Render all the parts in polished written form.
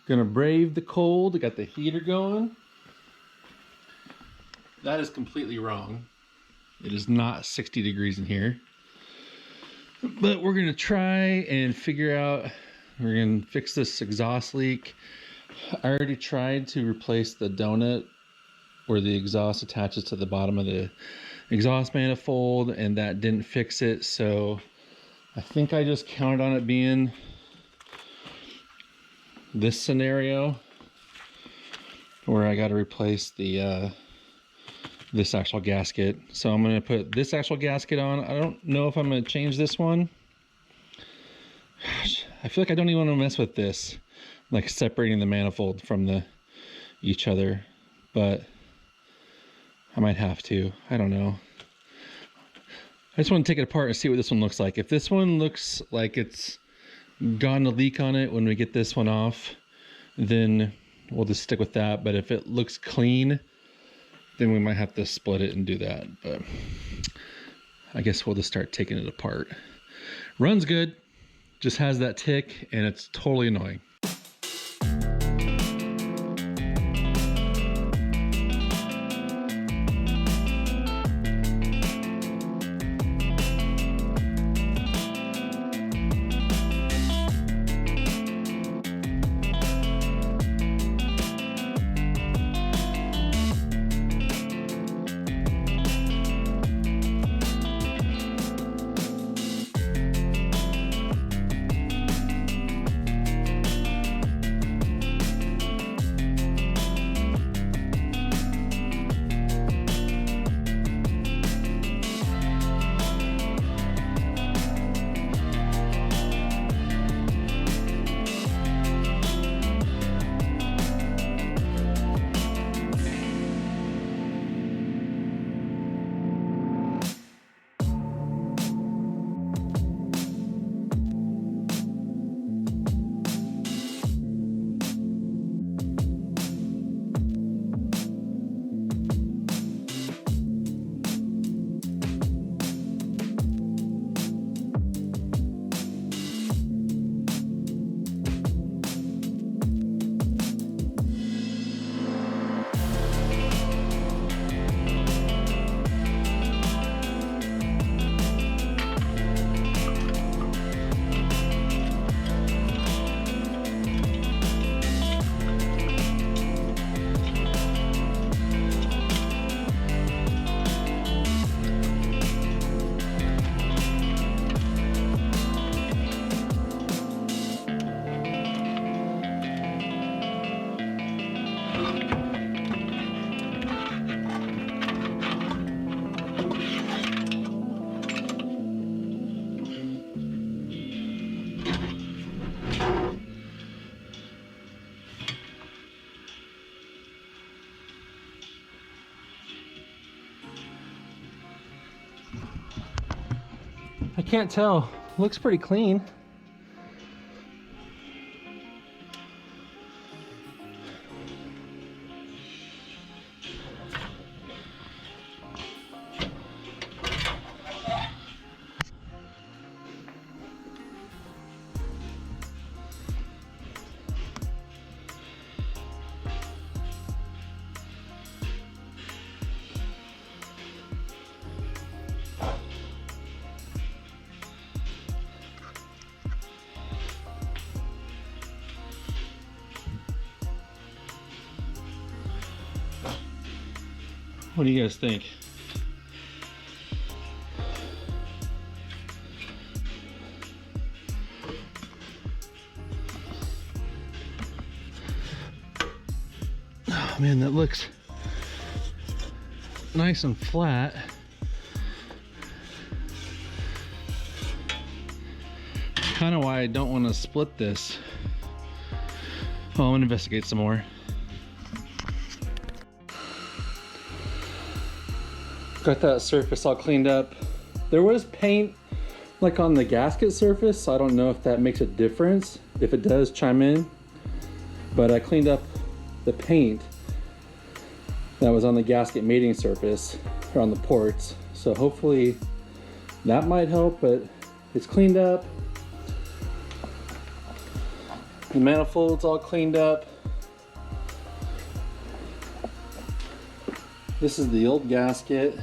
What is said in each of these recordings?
Gonna brave the cold. I got the heater going. That is completely wrong. It is not 60 degrees in here. But we're gonna try and figure out, we're gonna fix this exhaust leak. I already tried to replace the donut where the exhaust attaches to the bottom of the exhaust manifold, and that didn't fix it. So I think I just counted on it being this scenario where I got to replace the this actual gasket. So I'm going to put this actual gasket on. I don't know if I'm going to change this one. Gosh, I feel like I don't even want to mess with this, like separating the manifold from each other, but I might have to. I don't know. I just want to take it apart and see what this one looks like. If this one looks like it's gotten a leak on it when we get this one off, then we'll just stick with that. But if it looks clean, then we might have to split it and do that. But I guess we'll just start taking it apart. Runs good, just has that tick, and it's totally annoying. I can't tell. Looks pretty clean. What do you guys think? Oh man, that looks nice and flat. Kind of why I don't want to split this. Well, I'm gonna investigate some more. Got that surface all cleaned up. There was paint like on the gasket surface, so I don't know if that makes a difference. If it does, chime in. But I cleaned up the paint that was on the gasket mating surface or on the ports. So hopefully that might help, but it's cleaned up. The manifold's all cleaned up. This is the old gasket.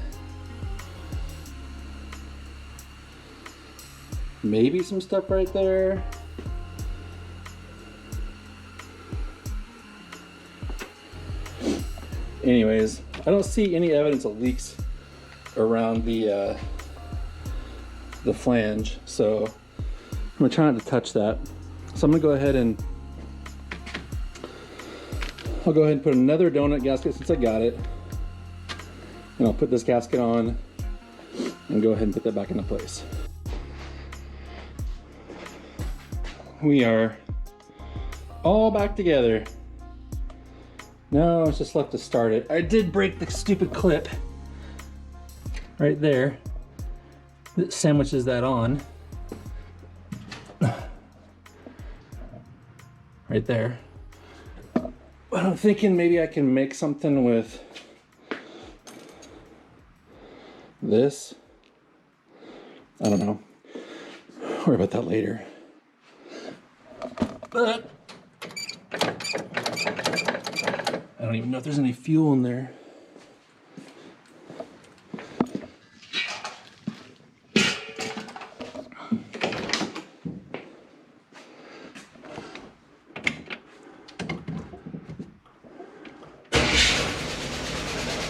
Maybe some stuff right there. Anyways, I don't see any evidence of leaks around the flange, so I'm gonna try not to touch that. So I'm gonna go ahead and I'll go ahead and put another donut gasket since I got it, and I'll put this gasket on and go ahead and put that back into place. We are all back together. No, it's just left to start it. I did break the stupid clip right there that sandwiches that on. Right there. But I'm thinking maybe I can make something with this. I don't know. Worry about that later. But I don't even know if there's any fuel in there.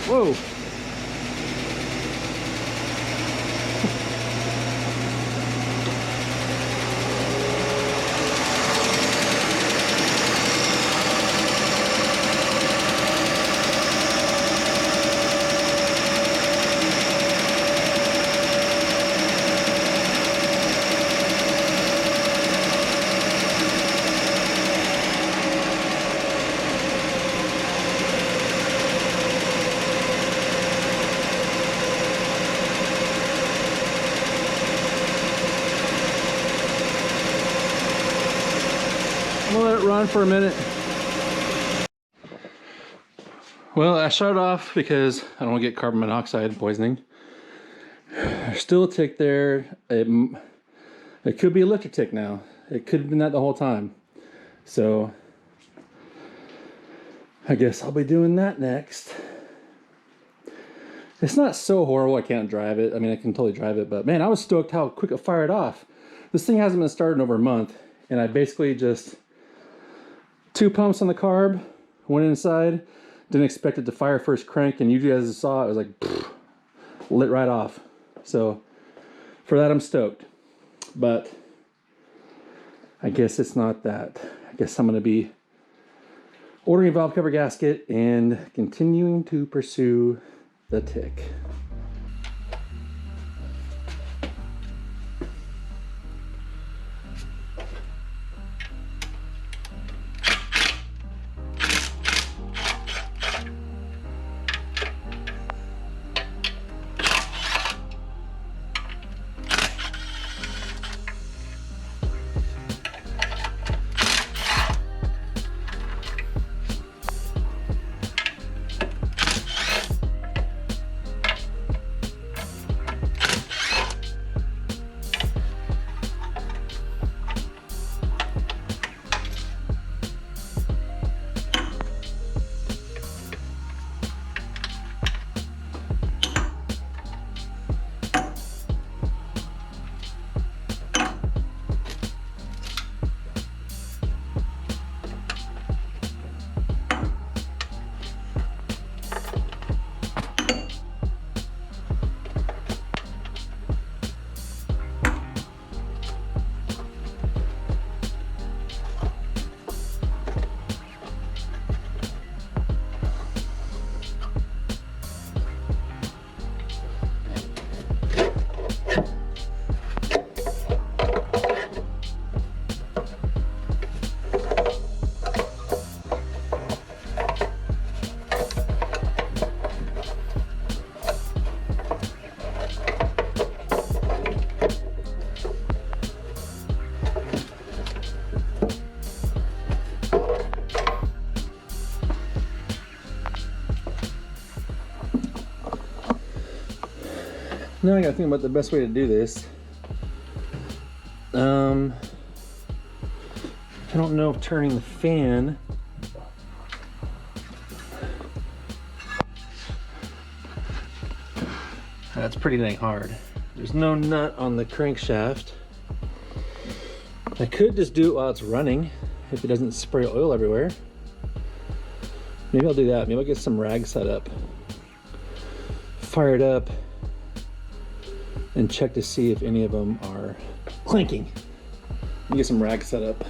Whoa. I'm gonna let it run for a minute. Well, I shut it off because I don't want to get carbon monoxide poisoning. There's still a tick there. It could be a lifter tick now. It could have been that the whole time. So I guess I'll be doing that next. It's not so horrible I can't drive it. I mean, I can totally drive it, but man, I was stoked how quick it fired off. This thing hasn't been started in over a month, and I basically just 2 pumps on the carb, went inside, didn't expect it to fire first crank, and you guys saw it was like pfft, lit right off. So for that I'm stoked, but I guess it's not that. I guess I'm gonna be ordering a valve cover gasket and continuing to pursue the tick. Now I gotta think about the best way to do this. I don't know if turning the fan that's pretty dang hard. There's no nut on the crankshaft. I could just do it while it's running if it doesn't spray oil everywhere. Maybe I'll do that. Maybe I'll get some rags set up, fire it up, and check to see if any of them are clanking. Let me get some rags set up.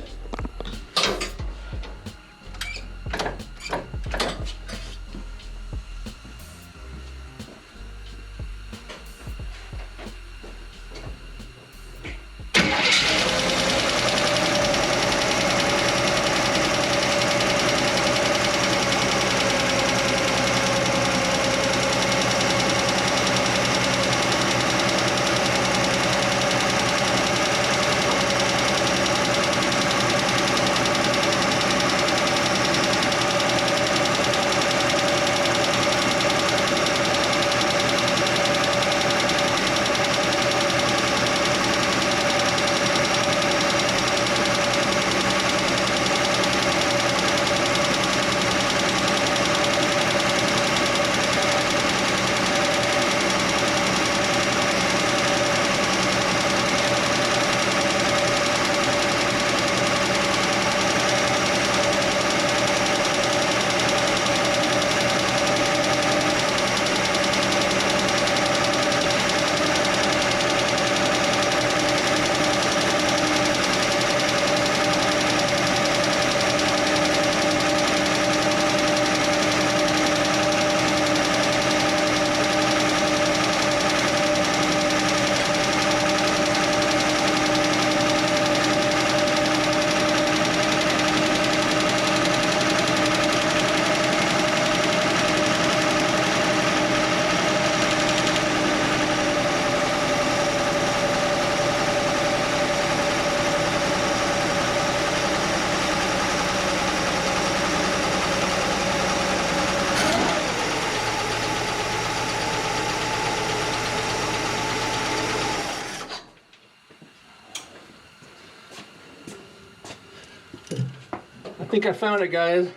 I think I found it, guys.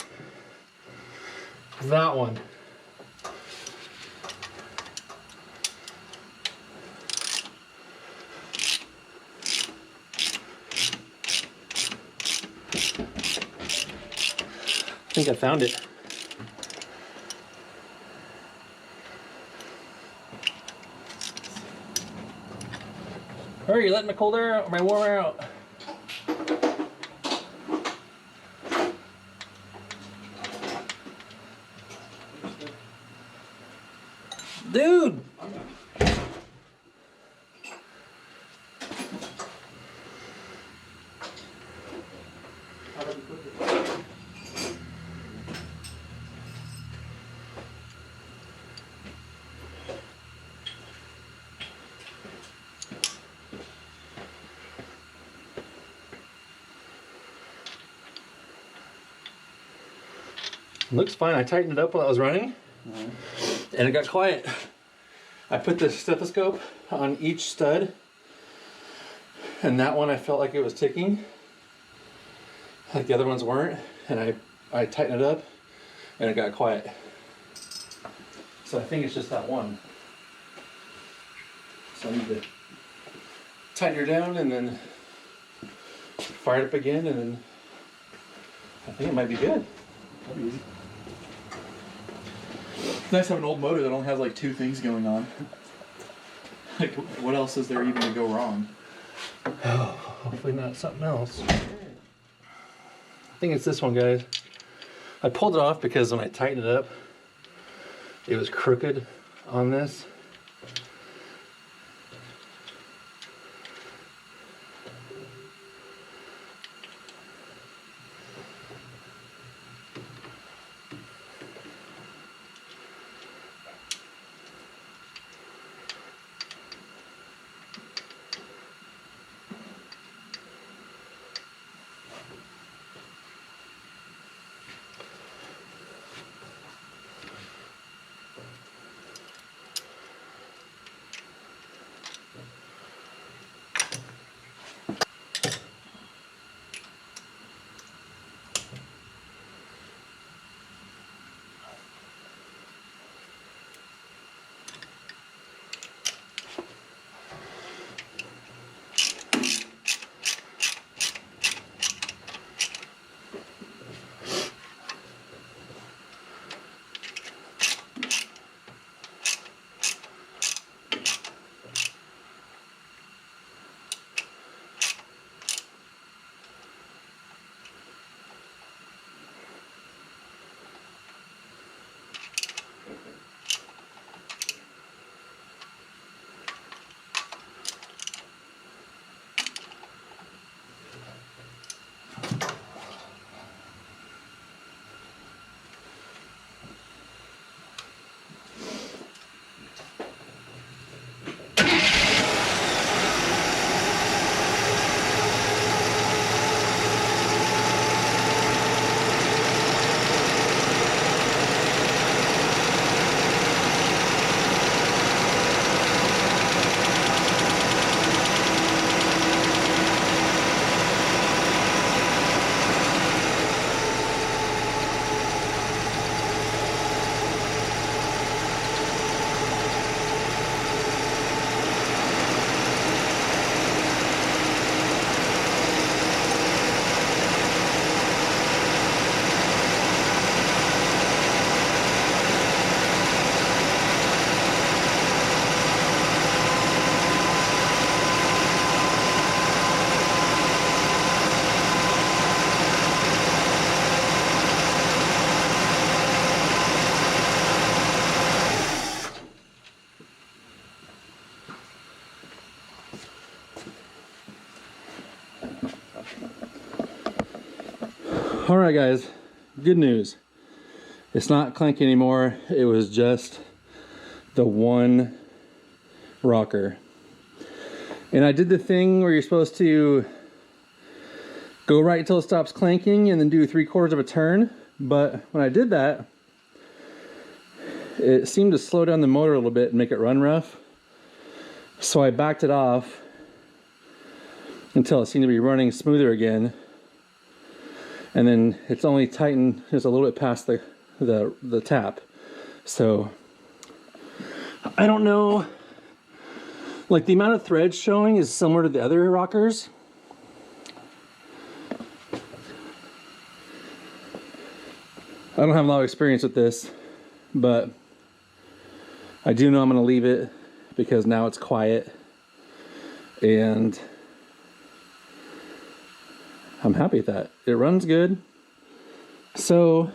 That one. I think I found it. Hurry, you're letting my cold air out or my warm air out. Dude! Looks fine. I tightened it up while I was running, and it got quiet. I put the stethoscope on each stud, and that one I felt like it was ticking, like the other ones weren't, and I tightened it up, and it got quiet. So I think it's just that one. So I need to tighten her down and then fire it up again, and then I think it might be good. That'd be easy. It's nice to have an old motor that only has like two things going on. Like, what else is there even to go wrong? Oh, hopefully not something else. I think it's this one, guys. I pulled it off because when I tightened it up, it was crooked on this. All right, guys, good news. It's not clanky anymore. It was just the one rocker. And I did the thing where you're supposed to go right until it stops clanking and then do 3/4 of a turn. But when I did that, it seemed to slow down the motor a little bit and make it run rough. So I backed it off until it seemed to be running smoother again. And then it's only tightened just a little bit past the tap. So I don't know, like the amount of threads showing is similar to the other rockers. I don't have a lot of experience with this, but I do know I'm going to leave it because now it's quiet and I'm happy with that. It runs good. So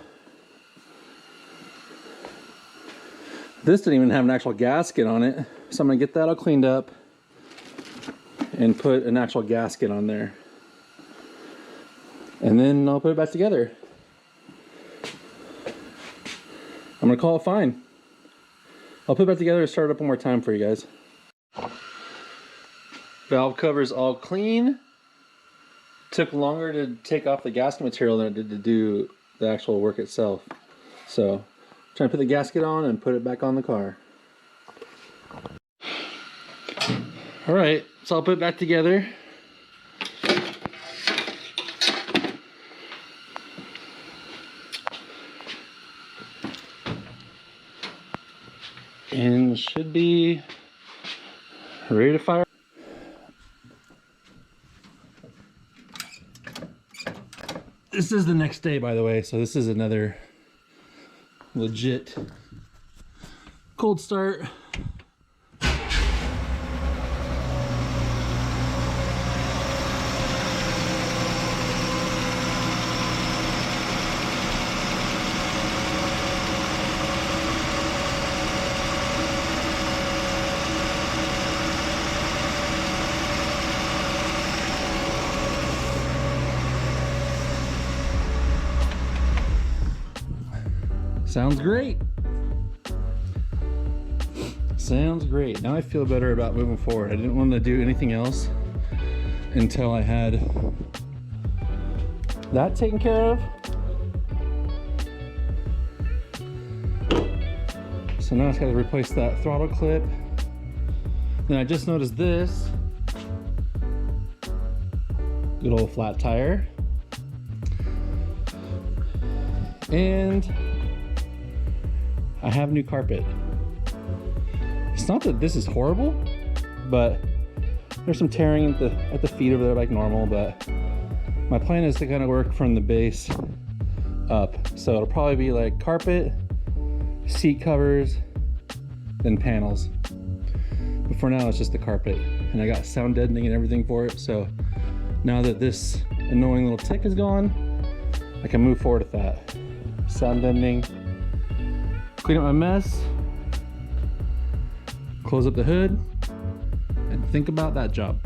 this didn't even have an actual gasket on it. So I'm gonna get that all cleaned up and put an actual gasket on there. And then I'll put it back together. I'm gonna call it fine. I'll put it back together and start it up one more time for you guys. Valve cover's all clean. Took longer to take off the gasket material than it did to do the actual work itself. So, trying to put the gasket on and put it back on the car. All right, so I'll put it back together. And should be ready to fire. This is the next day, by the way, so this is another legit cold start. Sounds great. Sounds great. Now I feel better about moving forward. I didn't want to do anything else until I had that taken care of. So now I just got to replace that throttle clip. Then I just noticed this. Good old flat tire. And I have new carpet. It's not that this is horrible, but there's some tearing at the feet over there like normal, but my plan is to kind of work from the base up. So it'll probably be like carpet, seat covers, then panels. But for now it's just the carpet. And I got sound deadening and everything for it. So now that this annoying little tick is gone, I can move forward with that. Sound deadening. Clean up my mess, close up the hood, and think about that job.